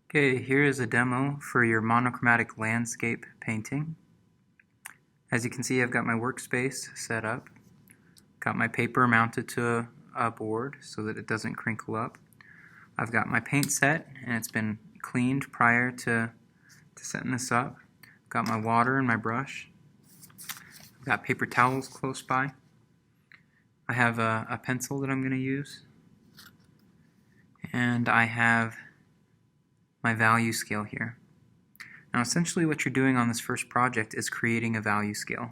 Okay, here is a demo for your monochromatic landscape painting. As you can see, I've got my workspace set up, got my paper mounted to a board so that it doesn't crinkle up. I've got my paint set and it's been cleaned prior to setting this up. Got my water and my brush. I've got paper towels close by. I have a pencil that I'm going to use. And I have my value scale here. Now essentially what you're doing on this first project is creating a value scale.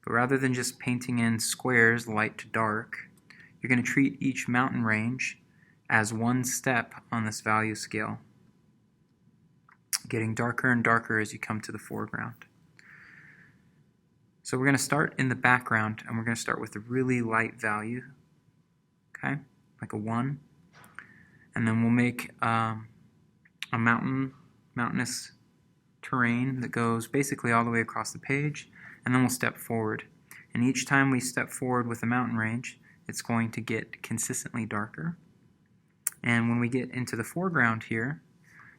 But rather than just painting in squares light to dark, you're going to treat each mountain range as one step on this value scale, getting darker and darker as you come to the foreground. So we're going to start in the background, and we're going to start with a really light value, okay, like a 1, and then we'll make a mountainous terrain that goes basically all the way across the page, and then we'll step forward. And each time we step forward with a mountain range, it's going to get consistently darker. And when we get into the foreground here,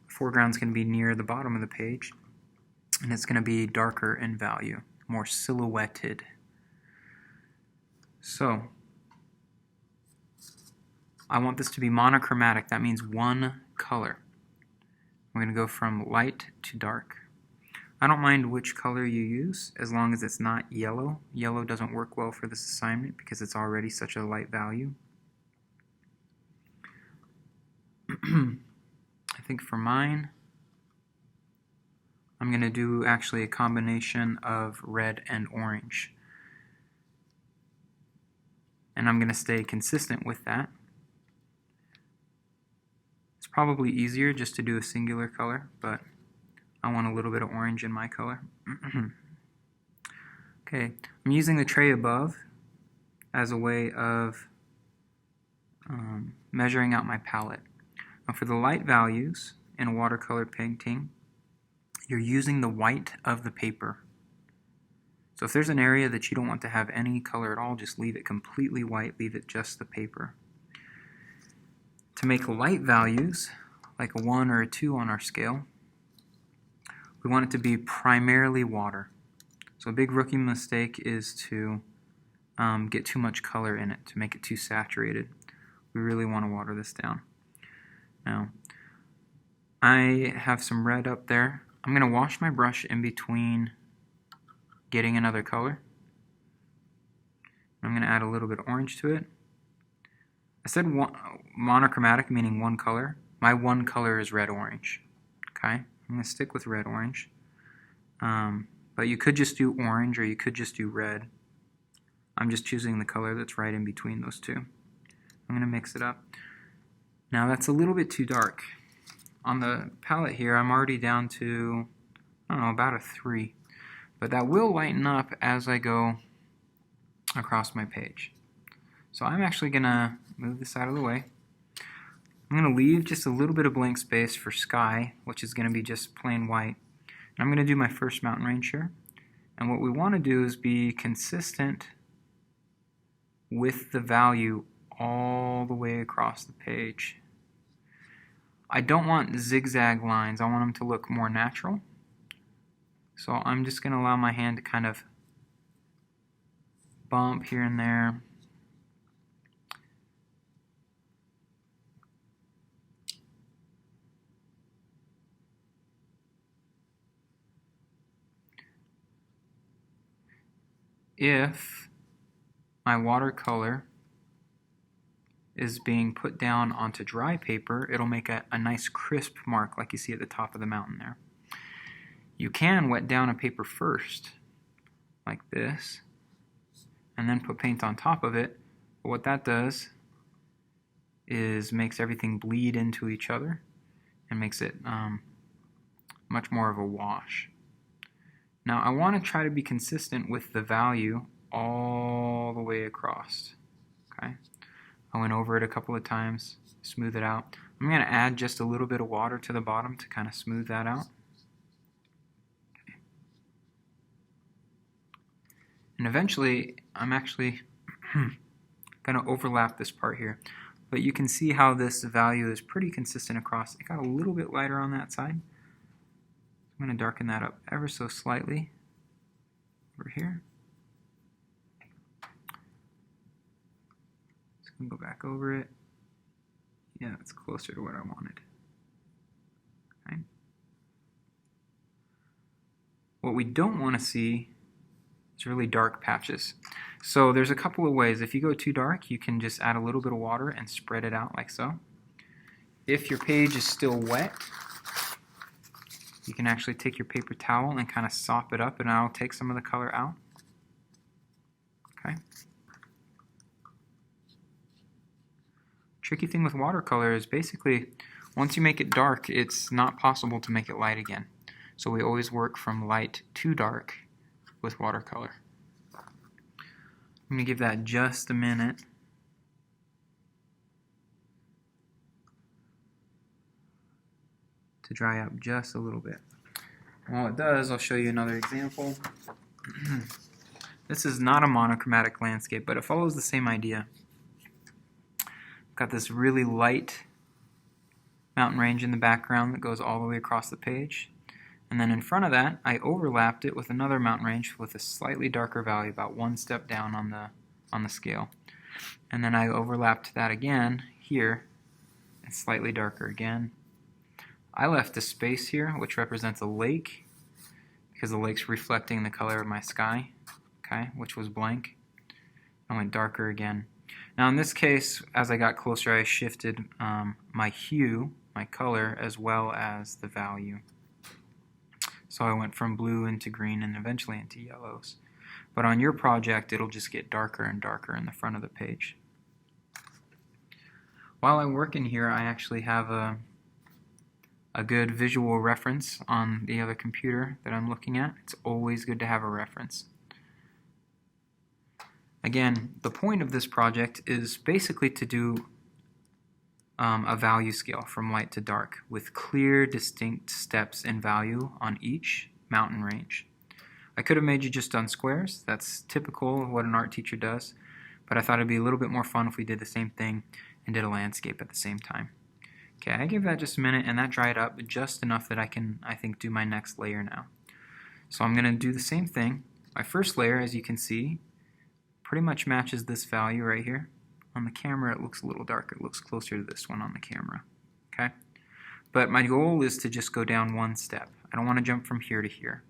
the foreground's going to be near the bottom of the page, and it's going to be darker in value, more silhouetted. So I want this to be monochromatic. That means one color. We're going to go from light to dark. I don't mind which color you use as long as it's not yellow. Yellow doesn't work well for this assignment because it's already such a light value. I think for mine, I'm going to do actually a combination of red and orange. And I'm going to stay consistent with that. It's probably easier just to do a singular color, but I want a little bit of orange in my color. Okay, I'm using the tray above as a way of measuring out my palette. Now for the light values in a watercolor painting, you're using the white of the paper. So if there's an area that you don't want to have any color at all, just leave it completely white, leave it just the paper. To make light values, like a 1 or a 2 on our scale, we want it to be primarily water. So a big rookie mistake is to get too much color in it, to make it too saturated. We really want to water this down. Now, I have some red up there. I'm going to wash my brush in between getting another color. I'm going to add a little bit of orange to it. I said monochromatic, meaning one color. My one color is red-orange. Okay, I'm going to stick with red-orange. But you could just do orange or you could just do red. I'm just choosing the color that's right in between those two. I'm going to mix it up. Now that's a little bit too dark. On the palette here, I'm already down to, I don't know, about a 3. But that will lighten up as I go across my page. So I'm actually going to move this out of the way. I'm going to leave just a little bit of blank space for sky, which is going to be just plain white. And I'm going to do my first mountain range here. And what we want to do is be consistent with the value all the way across the page. I don't want zigzag lines. I want them to look more natural. So I'm just going to allow my hand to kind of bump here and there. If my watercolor is being put down onto dry paper, it'll make a nice crisp mark like you see at the top of the mountain there. You can wet down a paper first, like this, and then put paint on top of it. But what that does is makes everything bleed into each other and makes it much more of a wash. Now I want to try to be consistent with the value all the way across. Okay, I went over it a couple of times, smooth it out. I'm going to add just a little bit of water to the bottom to kind of smooth that out. Okay. And eventually I'm actually going to overlap this part here. But you can see how this value is pretty consistent across. It got a little bit lighter on that side. I'm going to darken that up ever so slightly over here. Just going to go back over it. Yeah, it's closer to what I wanted. Okay. What we don't want to see is really dark patches. So there's a couple of ways. If you go too dark, you can just add a little bit of water and spread it out like so. If your page is still wet, you can actually take your paper towel and kind of sop it up, and that'll take some of the color out. Okay. Tricky thing with watercolor is basically once you make it dark, it's not possible to make it light again. So we always work from light to dark with watercolor. I'm going to give that just a minute. To dry up just a little bit. And while it does, I'll show you another example. This is not a monochromatic landscape, but it follows the same idea. I've got this really light mountain range in the background that goes all the way across the page. And then in front of that, I overlapped it with another mountain range with a slightly darker value, about one step down on the scale. And then I overlapped that again here, and slightly darker again. I left a space here, which represents a lake, because the lake's reflecting the color of my sky, okay, which was blank. I went darker again. Now in this case, as I got closer, I shifted my hue, my color, as well as the value. So I went from blue into green and eventually into yellows. But on your project, it'll just get darker and darker in the front of the page. While I work in here, I actually have a good visual reference on the other computer that I'm looking at. It's always good to have a reference. Again, the point of this project is basically to do a value scale from light to dark with clear, distinct steps in value on each mountain range. I could have made you just on squares. That's typical of what an art teacher does, but I thought it'd be a little bit more fun if we did the same thing and did a landscape at the same time. Okay, I gave that just a minute, and that dried up just enough that I can, I think, do my next layer now. So I'm going to do the same thing. My first layer, as you can see, pretty much matches this value right here. On the camera, it looks a little darker. It looks closer to this one on the camera. Okay, but my goal is to just go down one step. I don't want to jump from here to here.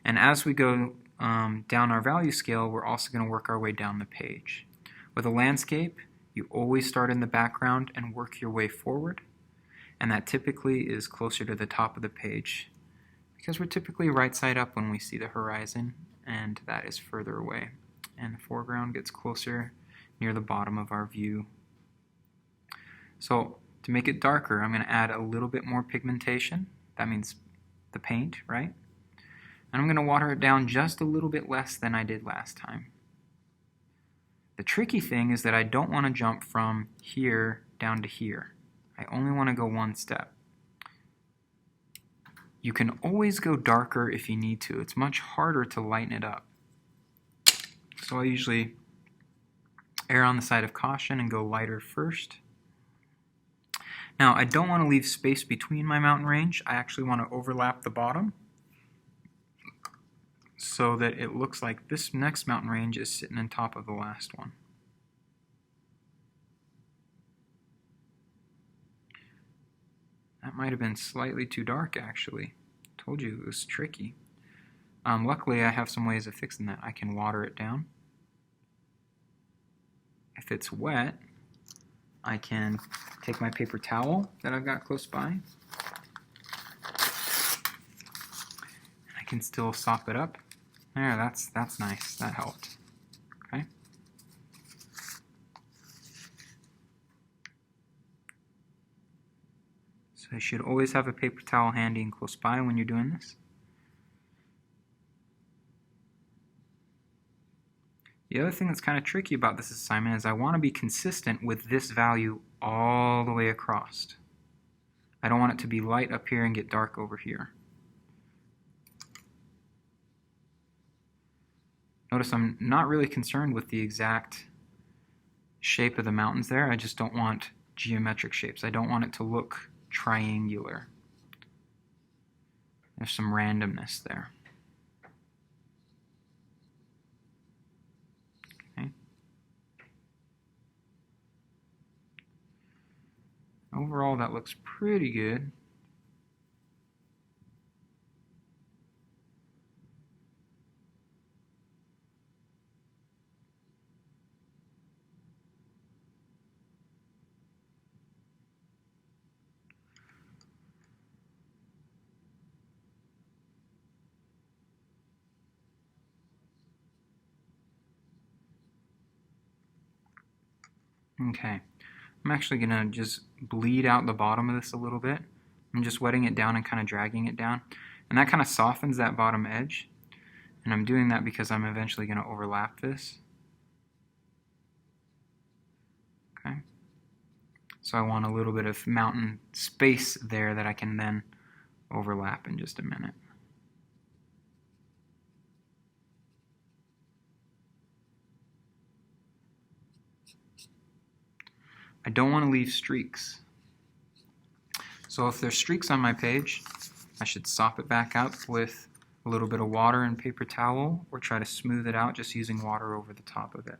And as we go down our value scale, we're also going to work our way down the page. With a landscape, you always start in the background and work your way forward. And that typically is closer to the top of the page because we're typically right side up when we see the horizon, and that is further away. And the foreground gets closer near the bottom of our view. So to make it darker, I'm going to add a little bit more pigmentation. That means the paint, right? And I'm going to water it down just a little bit less than I did last time. The tricky thing is that I don't want to jump from here down to here. I only want to go one step. You can always go darker if you need to. It's much harder to lighten it up. So I usually err on the side of caution and go lighter first. Now I don't want to leave space between my mountain range. I actually want to overlap the bottom so that it looks like this next mountain range is sitting on top of the last one. That might have been slightly too dark, actually. Told you it was tricky. Luckily, I have some ways of fixing that. I can water it down. If it's wet, I can take my paper towel that I've got close by. I can still sop it up. There, that's nice. That helped. Okay. So you should always have a paper towel handy and close by when you're doing this. The other thing that's kind of tricky about this assignment is I want to be consistent with this value all the way across. I don't want it to be light up here and get dark over here. Notice I'm not really concerned with the exact shape of the mountains there. I just don't want geometric shapes. I don't want it to look triangular. There's some randomness there. Okay. Overall, that looks pretty good. Okay, I'm actually going to just bleed out the bottom of this a little bit. I'm just wetting it down and kind of dragging it down. And that kind of softens that bottom edge. And I'm doing that because I'm eventually going to overlap this. Okay. So I want a little bit of mountain space there that I can then overlap in just a minute. I don't want to leave streaks. So if there's streaks on my page, I should sop it back up with a little bit of water and paper towel, or try to smooth it out just using water over the top of it.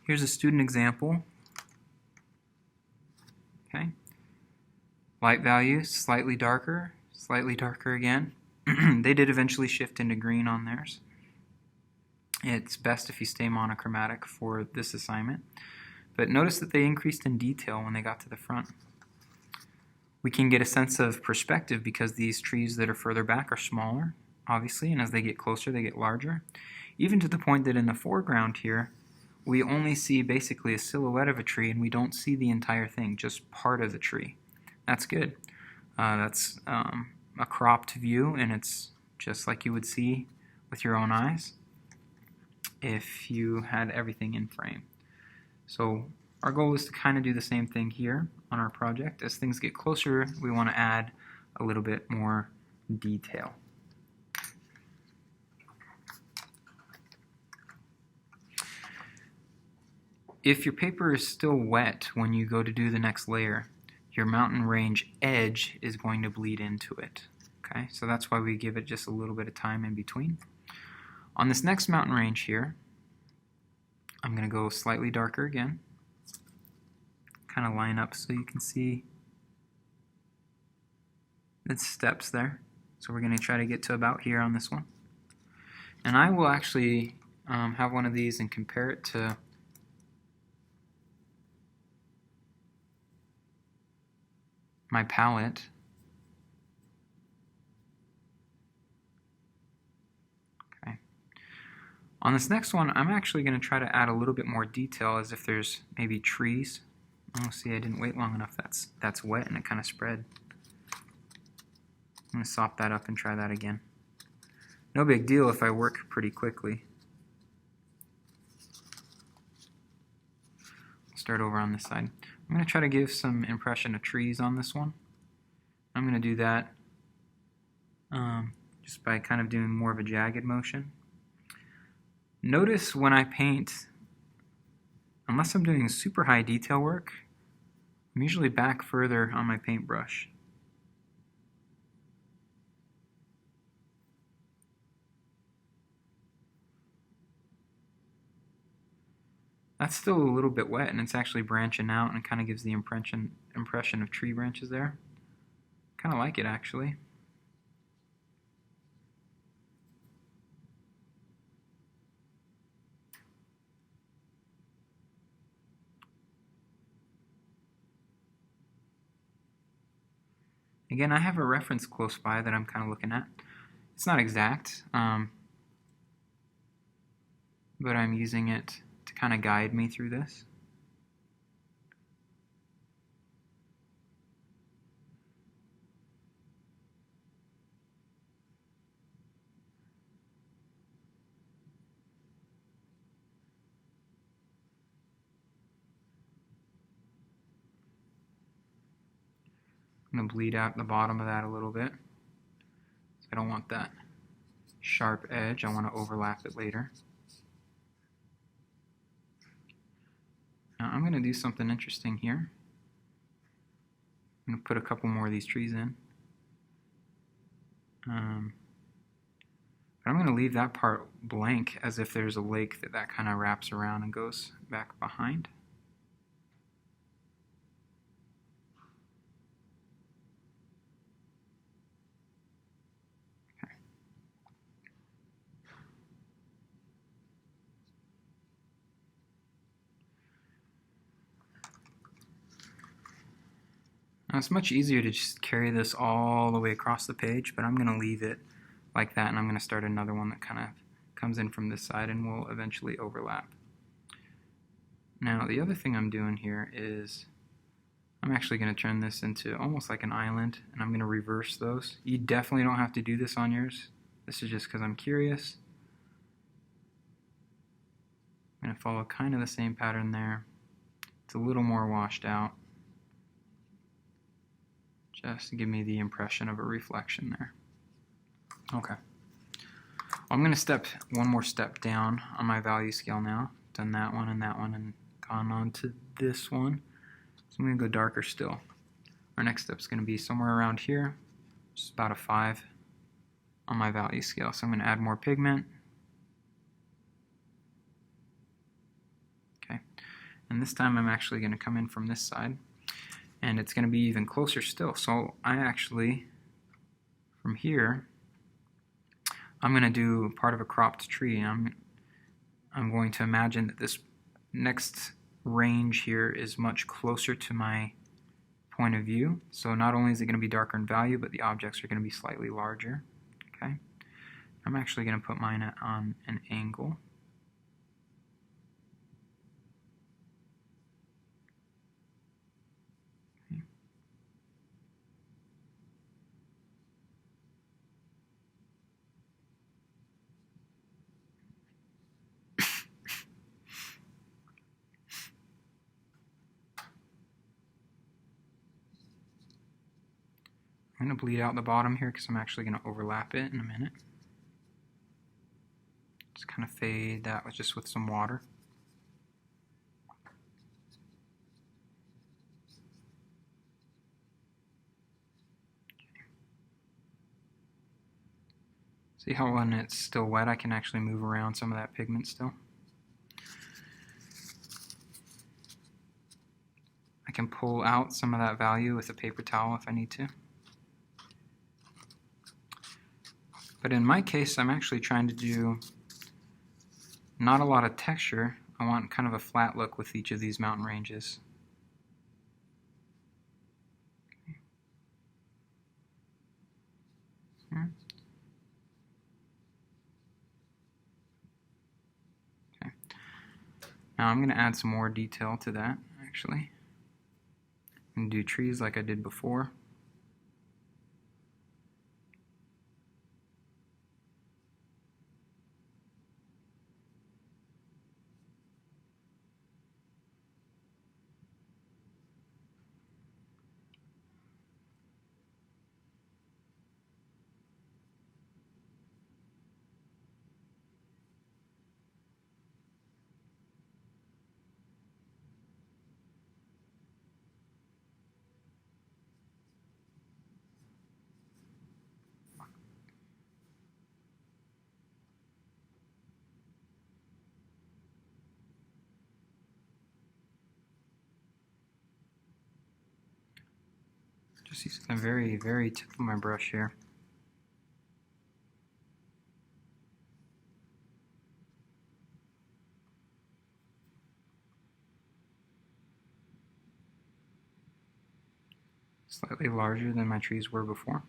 Here's a student example. Okay. Light value, slightly darker again. They did eventually shift into green on theirs. It's best if you stay monochromatic for this assignment. But notice that they increased in detail when they got to the front. We can get a sense of perspective because these trees that are further back are smaller, obviously, and as they get closer, they get larger. Even to the point that in the foreground here, we only see basically a silhouette of a tree and we don't see the entire thing, just part of the tree. That's good. That's a cropped view, and it's just like you would see with your own eyes if you had everything in frame. So our goal is to kind of do the same thing here on our project. As things get closer, we want to add a little bit more detail. If your paper is still wet when you go to do the next layer, your mountain range edge is going to bleed into it. Okay, so that's why we give it just a little bit of time in between. On this next mountain range here, I'm going to go slightly darker again. Kind of line up so you can see the steps there. So we're going to try to get to about here on this one. And I will actually have one of these and compare it to my palette. Okay. On this next one, I'm actually going to try to add a little bit more detail as if there's maybe trees. Oh, see, I didn't wait long enough. That's wet and it kind of spread. I'm going to sop that up and try that again. No big deal if I work pretty quickly. Start over on this side. I'm going to try to give some impression of trees on this one. I'm going to do that just by kind of doing more of a jagged motion. Notice when I paint, unless I'm doing super high detail work, I'm usually back further on my paintbrush. That's still a little bit wet, and it's actually branching out and kind of gives the impression of tree branches there. Kind of like it, actually. Again, I have a reference close by that I'm kind of looking at. It's not exact, but I'm using it to kind of guide me through this. I'm going to bleed out the bottom of that a little bit. I don't want that sharp edge. I want to overlap it later. Now I'm going to do something interesting here. I'm going to put a couple more of these trees in. But I'm going to leave that part blank as if there's a lake that kind of wraps around and goes back behind. Okay. Now it's much easier to just carry this all the way across the page, but I'm going to leave it like that, and I'm going to start another one that kind of comes in from this side and will eventually overlap. Now the other thing I'm doing here is I'm actually going to turn this into almost like an island, and I'm going to reverse those. You definitely don't have to do this on yours. This is just because I'm curious. I'm going to follow kind of the same pattern there. It's a little more washed out, just to give me the impression of a reflection there. Okay. I'm going to step one more step down on my value scale now. Done that one, and gone on to this one. So I'm going to go darker still. Our next step is going to be somewhere around here, just about a 5 on my value scale. So I'm going to add more pigment. Okay. And this time I'm actually going to come in from this side, and it's going to be even closer still. So I actually, from here, I'm going to do part of a cropped tree. I'm going to imagine that this next range here is much closer to my point of view. So not only is it going to be darker in value, but the objects are going to be slightly larger. Okay. I'm actually going to put mine on an angle. I'm going to bleed out the bottom here because I'm actually going to overlap it in a minute. Just kind of fade that just with some water. See how when it's still wet I can actually move around some of that pigment still? I can pull out some of that value with a paper towel if I need to. But in my case, I'm actually trying to do not a lot of texture. I want kind of a flat look with each of these mountain ranges. Okay. Now I'm going to add some more detail to that, actually. I'm going to do trees like I did before. Just using the very, very tip of my brush here. Slightly larger than my trees were before.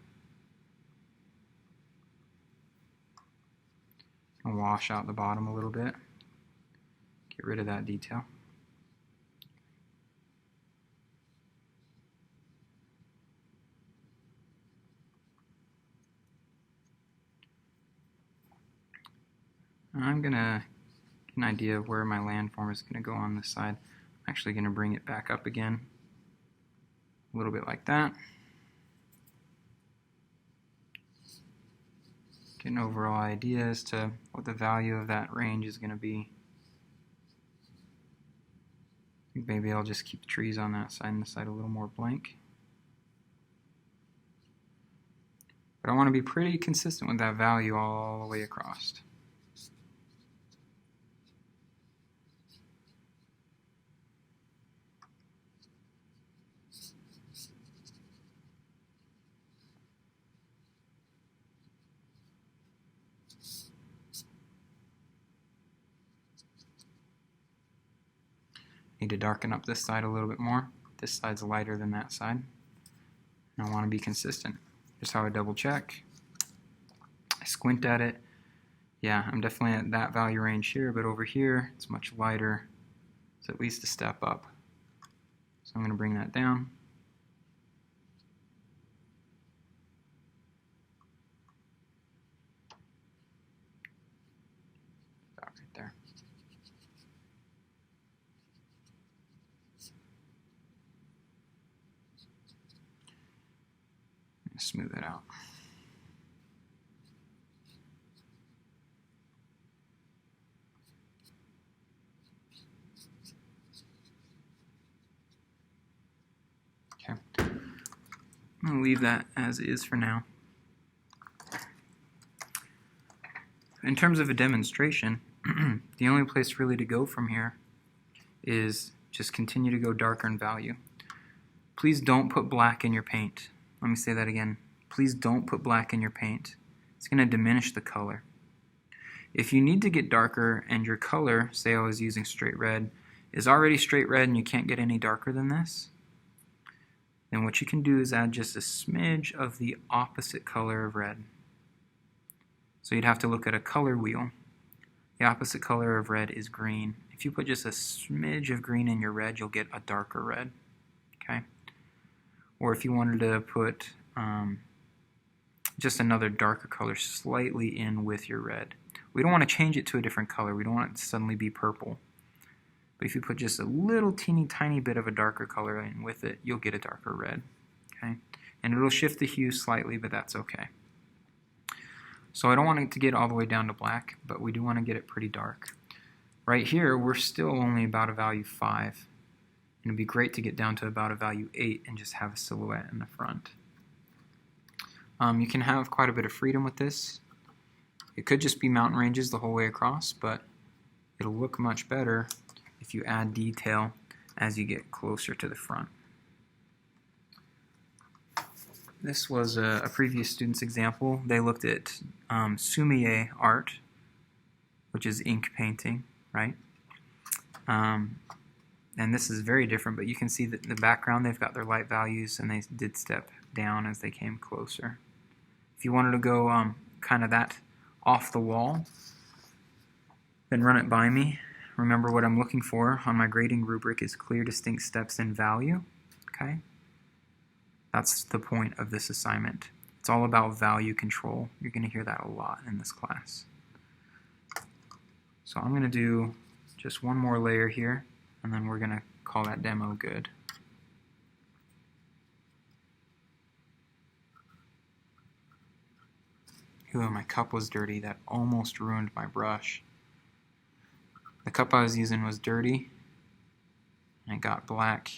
I'll wash out the bottom a little bit. Get rid of that detail. I'm going to get an idea of where my landform is going to go on this side. I'm actually going to bring it back up again, a little bit like that. get an overall idea as to what the value of that range is going to be. I think maybe I'll just keep the trees on that side and the side a little more blank. But I want to be pretty consistent with that value all the way across. Need to darken up this side a little bit more. This side's lighter than that side. And I want to be consistent. Here's how I double check. I squint at it. Yeah, I'm definitely at that value range here, but over here it's much lighter. It's at least a step up. So I'm going to bring that down. About right there. Smooth it out. Okay. I'm going to leave that as is for now. In terms of a demonstration, the only place really to go from here is just continue to go darker in value. Please don't put black in your paint. Let me say that again. Please don't put black in your paint. It's going to diminish the color. If you need to get darker and your color, say I was using straight red, is already straight red and you can't get any darker than this, then what you can do is add just a smidge of the opposite color of red. So you'd have to look at a color wheel. The opposite color of red is green. If you put just a smidge of green in your red, you'll get a darker red. Okay? Or if you wanted to put just another darker color slightly in with your red. We don't want to change it to a different color. We don't want it to suddenly be purple. But if you put just a little teeny tiny bit of a darker color in with it, you'll get a darker red. Okay? And it'll shift the hue slightly, but that's okay. So I don't want it to get all the way down to black, but we do want to get it pretty dark. Right here, we're still only about a value 5. And it'd be great to get down to about a value 8 and just have a silhouette in the front. You can have quite a bit of freedom with this. It could just be mountain ranges the whole way across, but it'll look much better if you add detail as you get closer to the front. This was a previous student's example. They looked at sumi-e art, which is ink painting, right? And this is very different, but you can see that in the background they've got their light values and they did step down as they came closer. If you wanted to go kind of that off the wall, then run it by me. Remember, what I'm looking for on my grading rubric is clear, distinct steps in value. Okay? That's the point of this assignment. It's all about value control. You're going to hear that a lot in this class. So I'm going to do just one more layer here, and then we're going to call that demo good. Ooh, my cup was dirty. That almost ruined my brush. The cup I was using was dirty, and I got black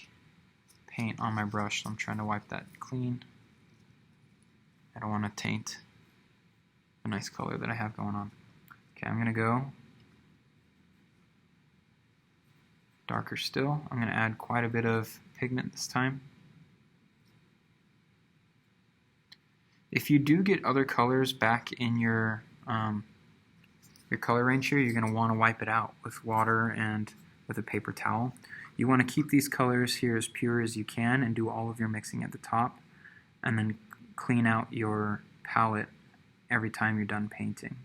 paint on my brush, so I'm trying to wipe that clean. I don't want to taint a nice color that I have going on. Okay, I'm going to go darker still. I'm going to add quite a bit of pigment this time. If you do get other colors back in your color range here, you're going to want to wipe it out with water and with a paper towel. You want to keep these colors here as pure as you can and do all of your mixing at the top, and then clean out your palette every time you're done painting.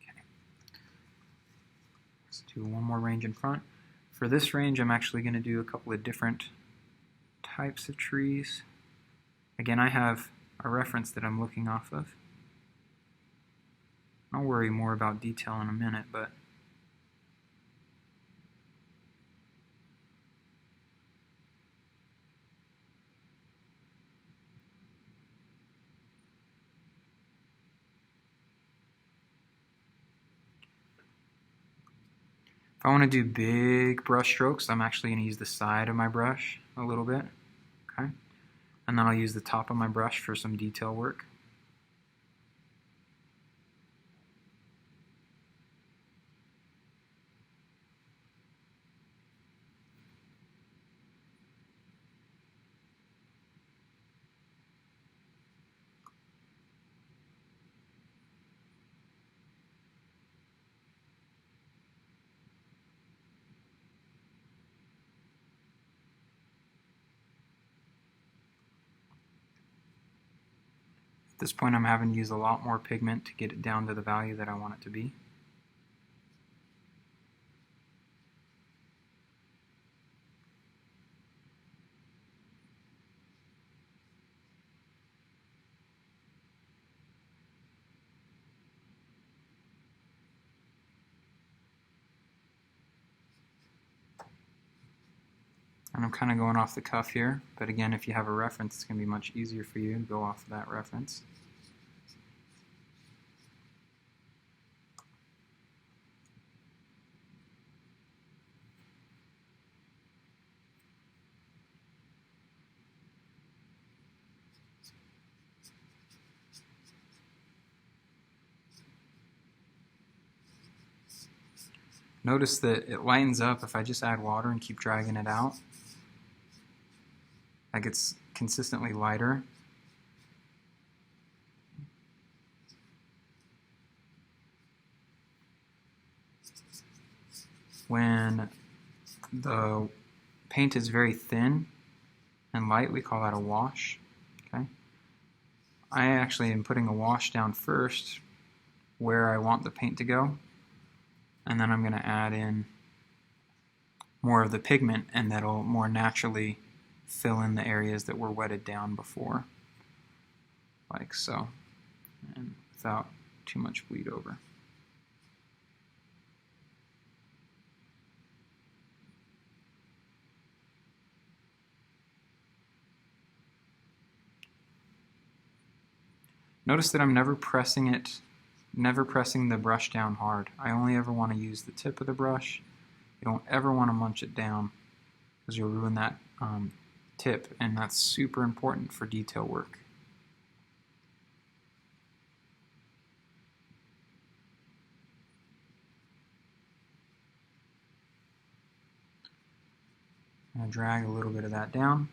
Okay. Let's do one more range in front. For this range, I'm actually going to do a couple of different types of trees. Again, I have a reference that I'm looking off of. I'll worry more about detail in a minute, but If I want to do big brush strokes, I'm actually going to use the side of my brush a little bit, okay? And then I'll use the top of my brush for some detail work. At this point, I'm having to use a lot more pigment to get it down to the value that I want it to be. And I'm kind of going off the cuff here, but again, if you have a reference, it's going to be much easier for you to go off of that reference. Notice that it lightens up if I just add water and keep dragging it out. That gets consistently lighter. When the paint is very thin and light, we call that a wash. Okay? I actually am putting a wash down first where I want the paint to go, and then I'm going to add in more of the pigment, and that'll more naturally fill in the areas that were wetted down before, like so, and without too much bleed over. Notice that I'm never pressing the brush down hard. I only ever want to use the tip of the brush. You don't ever want to munch it down because you'll ruin that tip, and that's super important for detail work. I'm going to drag a little bit of that down.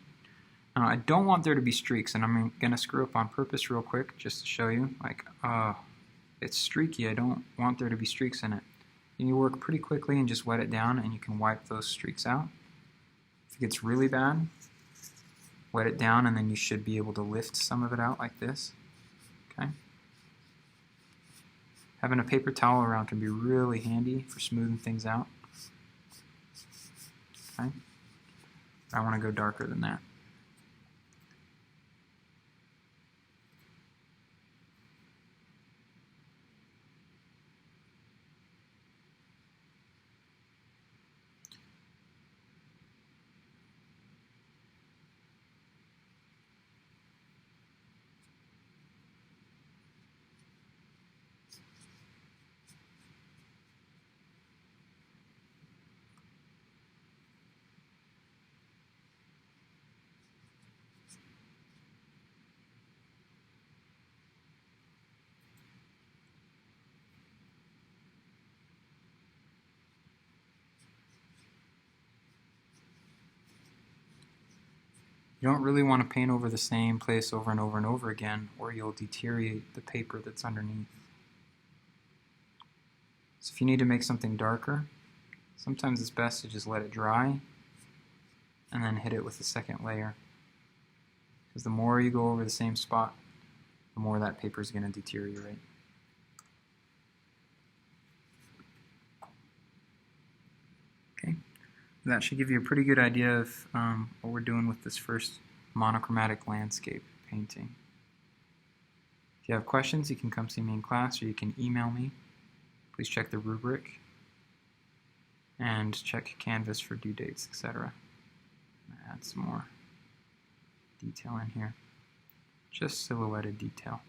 Now, I don't want there to be streaks, and I'm going to screw up on purpose real quick just to show you. Like, it's streaky. I don't want there to be streaks in it. And you work pretty quickly and just wet it down, and you can wipe those streaks out. If it gets really bad, wet it down, and then you should be able to lift some of it out like this. Okay. Having a paper towel around can be really handy for smoothing things out. Okay. I want to go darker than that. You don't really want to paint over the same place over and over and over again, or you'll deteriorate the paper that's underneath. So if you need to make something darker, sometimes it's best to just let it dry and then hit it with the second layer. Because the more you go over the same spot, the more that paper is going to deteriorate. Okay, that should give you a pretty good idea of what we're doing with this first monochromatic landscape painting. If you have questions, you can come see me in class, or you can email me. Please check the rubric and check Canvas for due dates, etc. Add some more detail in here. Just silhouetted detail.